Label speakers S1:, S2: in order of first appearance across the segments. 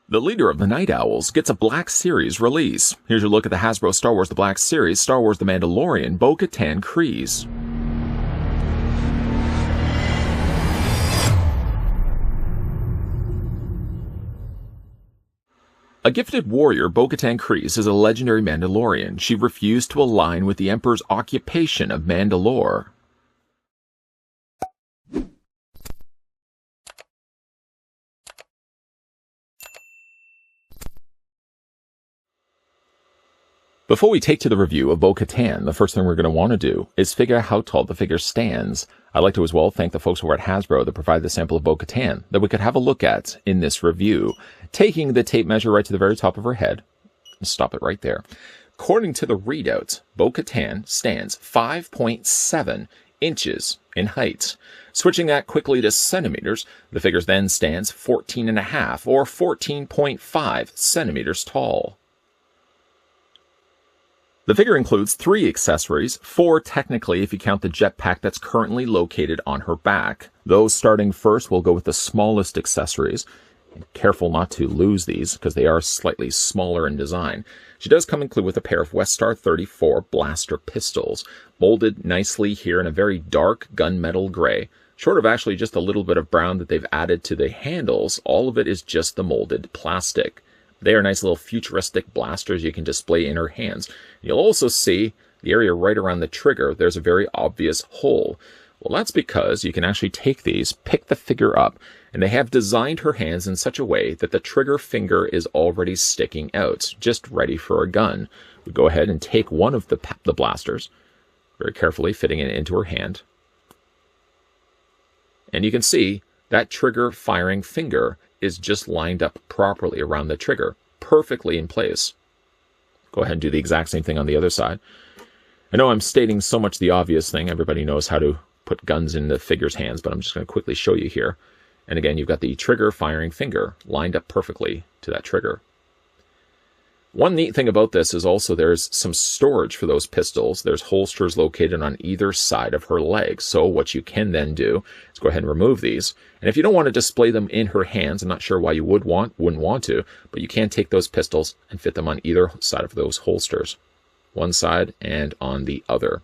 S1: The leader of the Night Owls gets a Black Series release. Here's your look at the Hasbro Star Wars The Black Series, Star Wars The Mandalorian, Bo-Katan Kryze. A gifted warrior, Bo-Katan Kryze is a legendary Mandalorian. She refused to align with the Emperor's occupation of Mandalore. Before we take to the review of Bo-Katan, the first thing we're going to want to do is figure out how tall the figure stands. I'd like to as well thank the folks who are at Hasbro that provided the sample of Bo-Katan that we could have a look at in this review. Taking the tape measure right to the very top of her head, stop it right there. According to the readout, Bo-Katan stands 5.7 inches in height. Switching that quickly to centimeters, the figure then stands 14.5 or 14.5 centimeters tall. The figure includes 3 accessories, 4 technically if you count the jetpack that's currently located on her back. Those starting first, we'll go with the smallest accessories. Careful not to lose these because they are slightly smaller in design. She does come included with a pair of Westar 34 blaster pistols, molded nicely here in a very dark gunmetal gray. Short of actually just a little bit of brown that they've added to the handles, all of it is just the molded plastic. They are nice little futuristic blasters you can display in her hands. You'll also see the area right around the trigger, there's a very obvious hole. Well, that's because you can actually take these, pick the figure up, and they have designed her hands in such a way that the trigger finger is already sticking out, just ready for a gun. We go ahead and take one of the blasters, very carefully fitting it into her hand. And you can see that trigger firing finger is just lined up properly around the trigger, perfectly in place. Go ahead and do the exact same thing on the other side. I know I'm stating so much the obvious thing. Everybody knows how to put guns in the figure's hands, but I'm just going to quickly show you here. And again, you've got the trigger firing finger lined up perfectly to that trigger. One neat thing about this is also there's some storage for those pistols. There's holsters located on either side of her legs. So what you can then do is go ahead and remove these. And if you don't want to display them in her hands, I'm not sure why you wouldn't want to, but you can take those pistols and fit them on either side of those holsters. One side and on the other.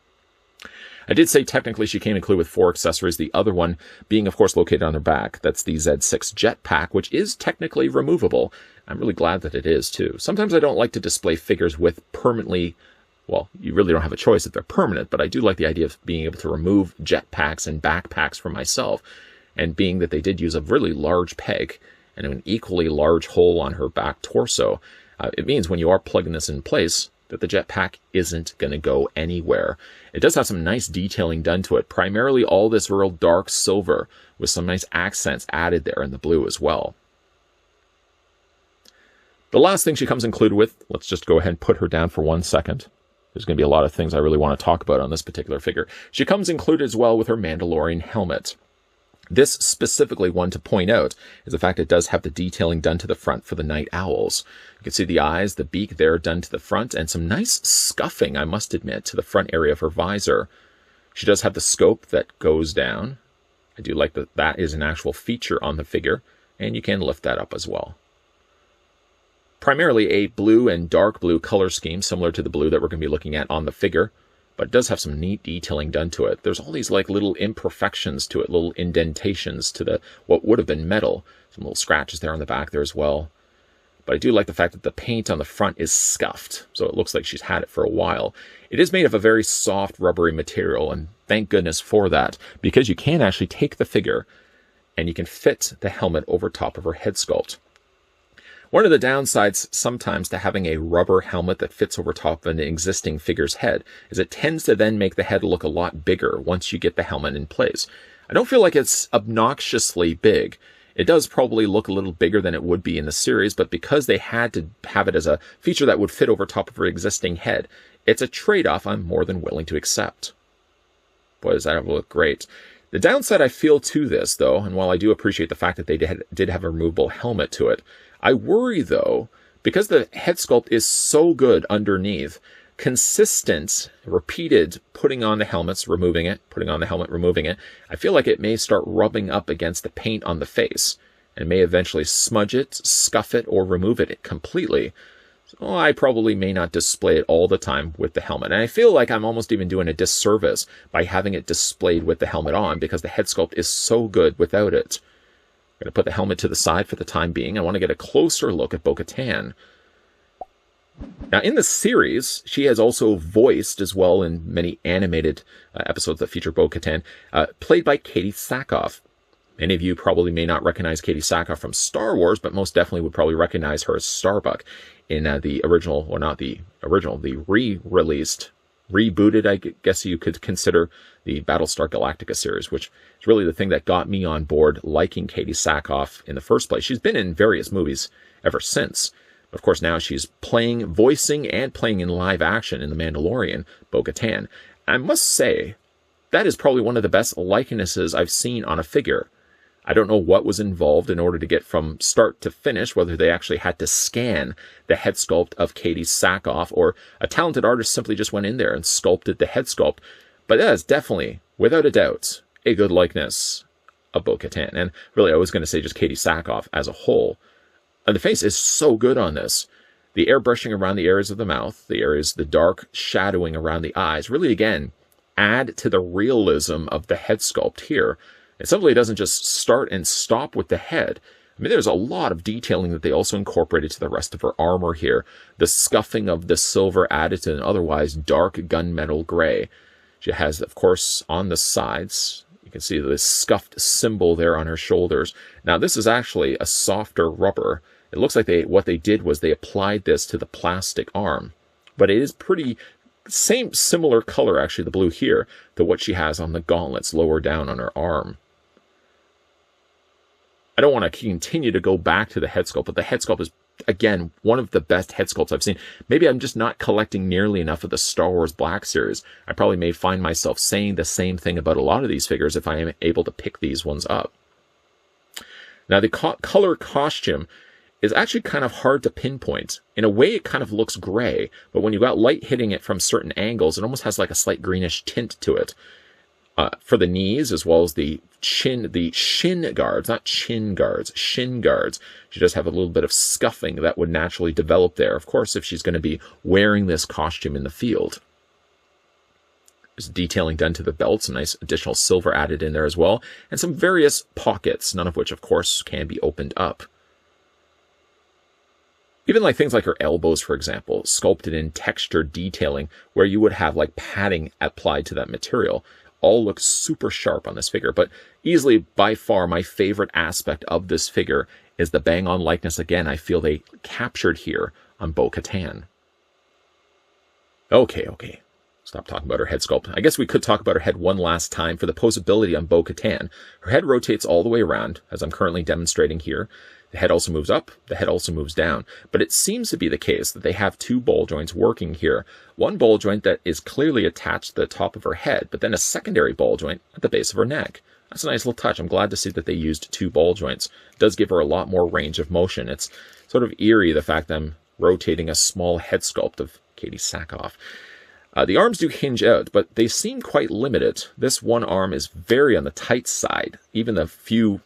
S1: I did say technically she came included with 4 accessories, the other one being, of course, located on her back. That's the Z6 jetpack, which is technically removable. I'm really glad that it is, too. Sometimes I don't like to display figures with permanently, well, you really don't have a choice if they're permanent, but I do like the idea of being able to remove jetpacks and backpacks for myself, and being that they did use a really large peg and an equally large hole on her back torso, it means when you are plugging this in place, that the jetpack isn't going to go anywhere. It does have some nice detailing done to it, primarily all this real dark silver with some nice accents added there in the blue as well. The last thing she comes included with, let's just go ahead and put her down for 1 second. There's going to be a lot of things I really want to talk about on this particular figure. She comes included as well with her Mandalorian helmet. This specifically one to point out is the fact it does have the detailing done to the front for the Night Owls. You can see the eyes, the beak there done to the front, and some nice scuffing, I must admit, to the front area of her visor. She does have the scope that goes down. I do like that that is an actual feature on the figure, and you can lift that up as well. Primarily a blue and dark blue color scheme, similar to the blue that we're going to be looking at on the figure. But it does have some neat detailing done to it. There's all these like little imperfections to it, little indentations to the what would have been metal. Some little scratches there on the back there as well. But I do like the fact that the paint on the front is scuffed, so it looks like she's had it for a while. It is made of a very soft, rubbery material, and thank goodness for that, because you can actually take the figure and you can fit the helmet over top of her head sculpt. One of the downsides sometimes to having a rubber helmet that fits over top of an existing figure's head is it tends to then make the head look a lot bigger once you get the helmet in place. I don't feel like it's obnoxiously big. It does probably look a little bigger than it would be in the series, but because they had to have it as a feature that would fit over top of her existing head, it's a trade-off I'm more than willing to accept. Boy, does that look great. The downside I feel to this, though, and while I do appreciate the fact that they did have a removable helmet to it, I worry, though, because the head sculpt is so good underneath, consistent, repeated putting on the helmets, removing it, putting on the helmet, removing it, I feel like it may start rubbing up against the paint on the face. and may eventually smudge it, scuff it, or remove it completely. So I probably may not display it all the time with the helmet. And I feel like I'm almost even doing a disservice by having it displayed with the helmet on, because the head sculpt is so good without it. I'm going to put the helmet to the side for the time being. I want to get a closer look at Bo-Katan. Now, in the series, she has also voiced as well in many animated episodes that feature Bo-Katan, played by Katie Sackhoff. Many of you probably may not recognize Katie Sackhoff from Star Wars, but most definitely would probably recognize her as Starbuck in the original, or not the original, the re-released, rebooted, I guess you could consider, the Battlestar Galactica series, which is really the thing that got me on board liking Katie Sackhoff in the first place. She's been in various movies ever since. Of course, now she's voicing and playing in live action in The Mandalorian, Bo-Katan. I must say, that is probably one of the best likenesses I've seen on a figure. I don't know what was involved in order to get from start to finish, whether they actually had to scan the head sculpt of Katie Sackhoff, or a talented artist simply just went in there and sculpted the head sculpt. But that is definitely, without a doubt, a good likeness of Bo-Katan. And really, I was going to say just Katie Sackhoff as a whole. And the face is so good on this. The airbrushing around the areas of the mouth, the dark shadowing around the eyes, really, again, add to the realism of the head sculpt here. It simply doesn't just start and stop with the head. I mean, there's a lot of detailing that they also incorporated to the rest of her armor here. The scuffing of the silver added to an otherwise dark gunmetal gray. She has, of course, on the sides, you can see this scuffed symbol there on her shoulders. Now, this is actually a softer rubber. It looks like what they did was they applied this to the plastic arm. But it is pretty, similar color, actually, the blue here, to what she has on the gauntlets lower down on her arm. I don't want to continue to go back to the head sculpt, but the head sculpt is, again, one of the best head sculpts I've seen. Maybe I'm just not collecting nearly enough of the Star Wars Black Series. I probably may find myself saying the same thing about a lot of these figures if I am able to pick these ones up. Now, the color costume is actually kind of hard to pinpoint. In a way, it kind of looks gray, but when you've got light hitting it from certain angles, it almost has like a slight greenish tint to it. For the knees, as well as the shin guards, not chin guards, shin guards, she does have a little bit of scuffing that would naturally develop there, of course, if she's going to be wearing this costume in the field. There's detailing done to the belt, some nice additional silver added in there as well, and some various pockets, none of which, of course, can be opened up. Even like things like her elbows, for example, sculpted in textured detailing where you would have like padding applied to that material, all look super sharp on this figure. But easily, by far, my favorite aspect of this figure is the bang-on likeness, again, I feel they captured here on Bo-Katan. Okay. Stop talking about her head sculpt. I guess we could talk about her head one last time for the posability on Bo-Katan. Her head rotates all the way around, as I'm currently demonstrating here. The head also moves up, the head also moves down. But it seems to be the case that they have two ball joints working here. One ball joint that is clearly attached to the top of her head, but then a secondary ball joint at the base of her neck. That's a nice little touch. I'm glad to see that they used two ball joints. It does give her a lot more range of motion. It's sort of eerie, the fact that I'm rotating a small head sculpt of Katie Sackhoff. The arms do hinge out, but they seem quite limited. This one arm is very on the tight side. Even the few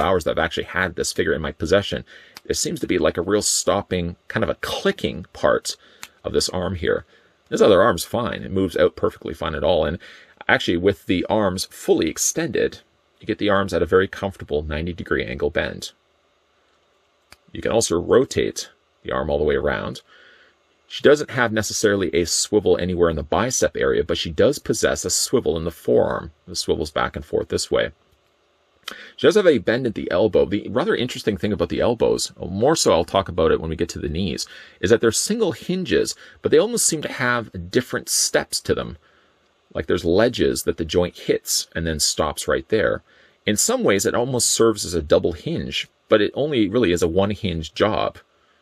S1: hours that I've actually had this figure in my possession, there seems to be like a real stopping, kind of a clicking part of this arm here. This other arm's fine. It moves out perfectly fine at all. And actually, with the arms fully extended, you get the arms at a very comfortable 90-degree angle bend. You can also rotate the arm all the way around. She doesn't have necessarily a swivel anywhere in the bicep area, but she does possess a swivel in the forearm. It swivels back and forth this way. She does have a bend at the elbow. The rather interesting thing about the elbows, more so I'll talk about it when we get to the knees, is that they're single hinges, but they almost seem to have different steps to them. Like there's ledges that the joint hits and then stops right there. In some ways, it almost serves as a double hinge, but it only really is a one hinge job.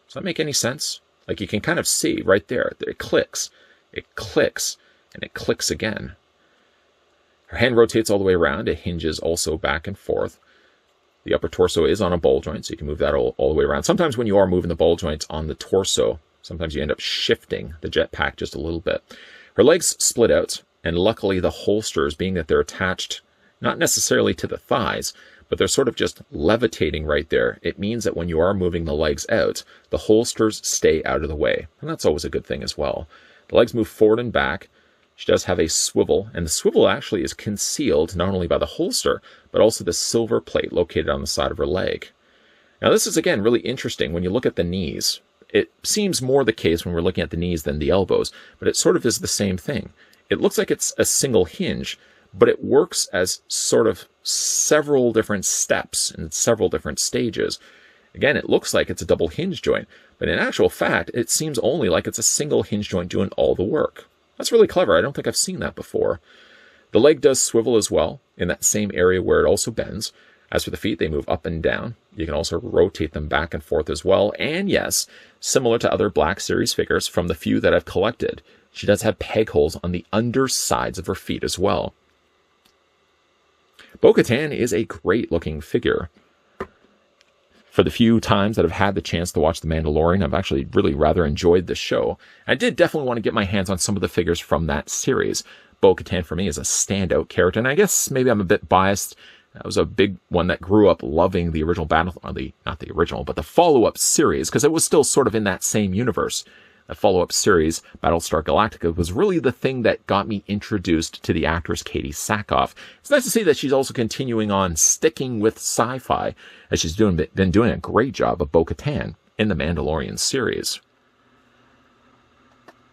S1: Does that make any sense? Like you can kind of see right there, it clicks, and it clicks again. Her hand rotates all the way around. It hinges also back and forth. The upper torso is on a ball joint, so you can move that all the way around. Sometimes when you are moving the ball joints on the torso, sometimes you end up shifting the jetpack just a little bit. Her legs split out, and luckily the holsters, being that they're attached not necessarily to the thighs, but they're sort of just levitating right there. It means that when you are moving the legs out, the holsters stay out of the way. And that's always a good thing as well. The legs move forward and back. She does have a swivel, and the swivel actually is concealed not only by the holster, but also the silver plate located on the side of her leg. Now this is, again, really interesting when you look at the knees. It seems more the case when we're looking at the knees than the elbows, but it sort of is the same thing. It looks like it's a single hinge, but it works as sort of several different steps and several different stages. Again, it looks like it's a double hinge joint, but in actual fact, it seems only like it's a single hinge joint doing all the work. That's really clever. I don't think I've seen that before. The leg does swivel as well in that same area where it also bends. As for the feet, they move up and down. You can also rotate them back and forth as well. And yes, similar to other Black Series figures from the few that I've collected, she does have peg holes on the undersides of her feet as well. Bo-Katan is a great looking figure. For the few times that I've had the chance to watch The Mandalorian, I've actually really rather enjoyed the show. I did definitely want to get my hands on some of the figures from that series. Bo-Katan for me is a standout character, and I guess maybe I'm a bit biased. That was a big one that grew up loving the original not the original, but the follow-up series, because it was still sort of in that same universe. The follow-up series, Battlestar Galactica, was really the thing that got me introduced to the actress Katie Sackhoff. It's nice to see that she's also continuing on sticking with sci-fi, as she's been doing a great job of Bo-Katan in the Mandalorian series.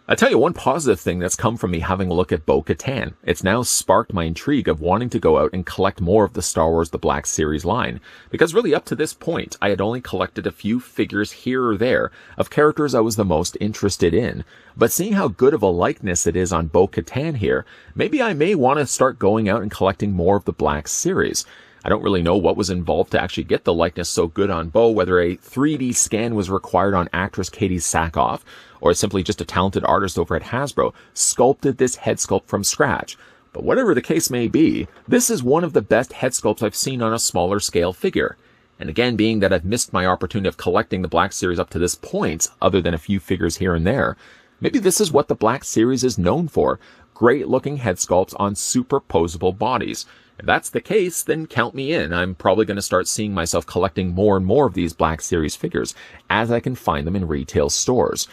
S1: I'll tell you one positive thing that's come from me having a look at Bo-Katan. It's now sparked my intrigue of wanting to go out and collect more of the Star Wars The Black Series line. Because really up to this point, I had only collected a few figures here or there of characters I was the most interested in. But seeing how good of a likeness it is on Bo-Katan here, maybe I may want to start going out and collecting more of the Black Series. I don't really know what was involved to actually get the likeness so good on Bo, whether a 3D scan was required on actress Katie Sackhoff, or simply just a talented artist over at Hasbro sculpted this head sculpt from scratch. But whatever the case may be, this is one of the best head sculpts I've seen on a smaller scale figure. And again, being that I've missed my opportunity of collecting the Black Series up to this point, other than a few figures here and there, maybe this is what the Black Series is known for. Great looking head sculpts on superposable bodies. If that's the case, then count me in. I'm probably going to start seeing myself collecting more and more of these Black Series figures as I can find them in retail stores.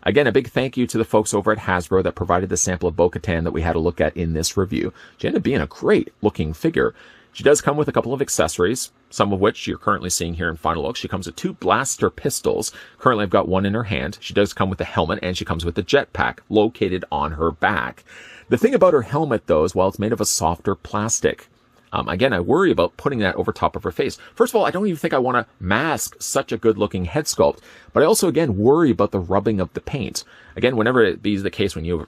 S1: Again, a big thank you to the folks over at Hasbro that provided the sample of Bo-Katan that we had a look at in this review. She ended up being a great looking figure. She does come with a couple of accessories, some of which you're currently seeing here in Final Look. She comes with 2 blaster pistols. Currently, I've got one in her hand. She does come with a helmet, and she comes with a jetpack located on her back. The thing about her helmet, though, is while it's made of a softer plastic, again, I worry about putting that over top of her face. First of all, I don't even think I want to mask such a good-looking head sculpt, but I also, again, worry about the rubbing of the paint. Again, whenever it be the case when you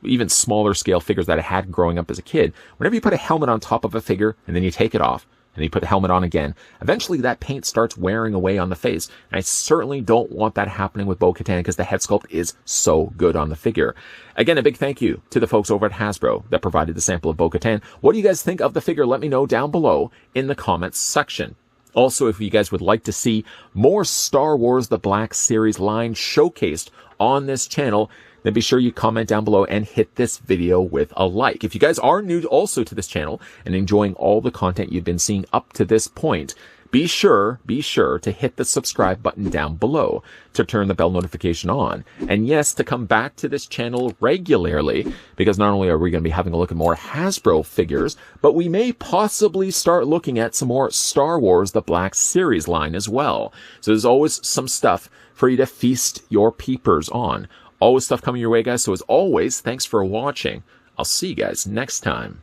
S1: even smaller scale figures that I had growing up as a kid, whenever you put a helmet on top of a figure and then you take it off, and you put the helmet on again, eventually that paint starts wearing away on the face. And I certainly don't want that happening with Bo-Katan because the head sculpt is so good on the figure. Again, a big thank you to the folks over at Hasbro that provided the sample of Bo-Katan. What do you guys think of the figure? Let me know down below in the comments section. Also, if you guys would like to see more Star Wars The Black Series line showcased on this channel, then be sure you comment down below and hit this video with a like. If you guys are new also to this channel and enjoying all the content you've been seeing up to this point, be sure to hit the subscribe button down below to turn the bell notification on. And yes, to come back to this channel regularly, because not only are we going to be having a look at more Hasbro figures, but we may possibly start looking at some more Star Wars The Black Series line as well. So there's always some stuff for you to feast your peepers on. Always stuff coming your way, guys. So as always, thanks for watching. I'll see you guys next time.